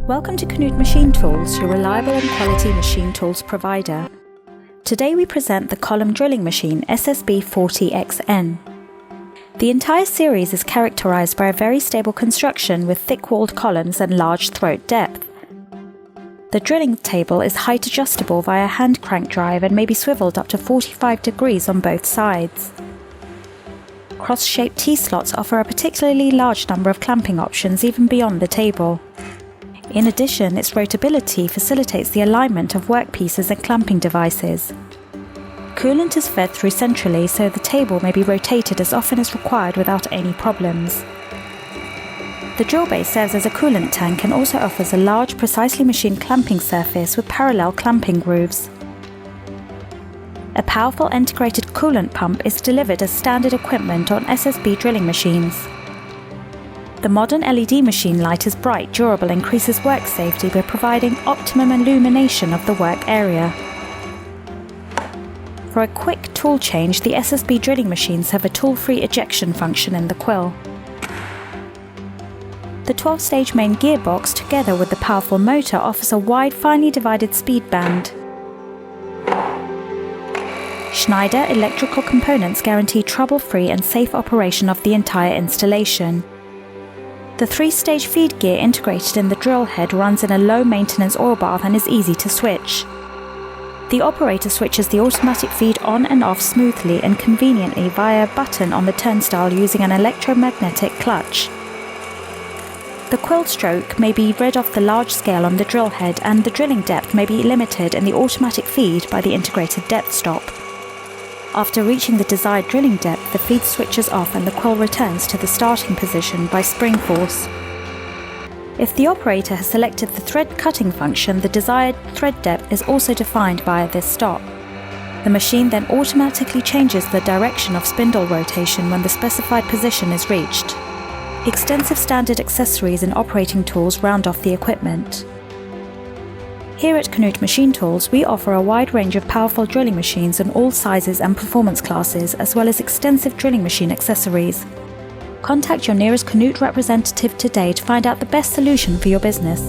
Welcome to KNUTH Machine Tools, your reliable and quality machine tools provider. Today we present the column drilling machine SSB Xn. The entire series is characterized by a very stable construction with thick-walled columns and large throat depth. The drilling table is height adjustable via hand crank drive and may be swiveled up to 45 degrees on both sides. Cross-shaped T-slots offer a particularly large number of clamping options even beyond the table. In addition, its rotability facilitates the alignment of workpieces and clamping devices. Coolant is fed through centrally, so the table may be rotated as often as required without any problems. The drill base serves as a coolant tank and also offers a large, precisely machined clamping surface with parallel clamping grooves. A powerful integrated coolant pump is delivered as standard equipment on SSB drilling machines. The modern LED machine light is bright, durable, and increases work safety by providing optimum illumination of the work area. For a quick tool change, the SSB drilling machines have a tool-free ejection function in the quill. The 12-stage main gearbox, together with the powerful motor, offers a wide, finely divided speed band. Schneider electrical components guarantee trouble-free and safe operation of the entire installation. The 3-stage feed gear integrated in the drill head runs in a low-maintenance oil bath and is easy to switch. The operator switches the automatic feed on and off smoothly and conveniently via a button on the turnstile using an electromagnetic clutch. The quill stroke may be read off the large scale on the drill head, and the drilling depth may be limited in the automatic feed by the integrated depth stop. After reaching the desired drilling depth, the feed switches off and the quill returns to the starting position by spring force. If the operator has selected the thread cutting function, the desired thread depth is also defined via this stop. The machine then automatically changes the direction of spindle rotation when the specified position is reached. Extensive standard accessories and operating tools round off the equipment. Here at KNUTH Machine Tools, we offer a wide range of powerful drilling machines in all sizes and performance classes, as well as extensive drilling machine accessories. Contact your nearest KNUTH representative today to find out the best solution for your business.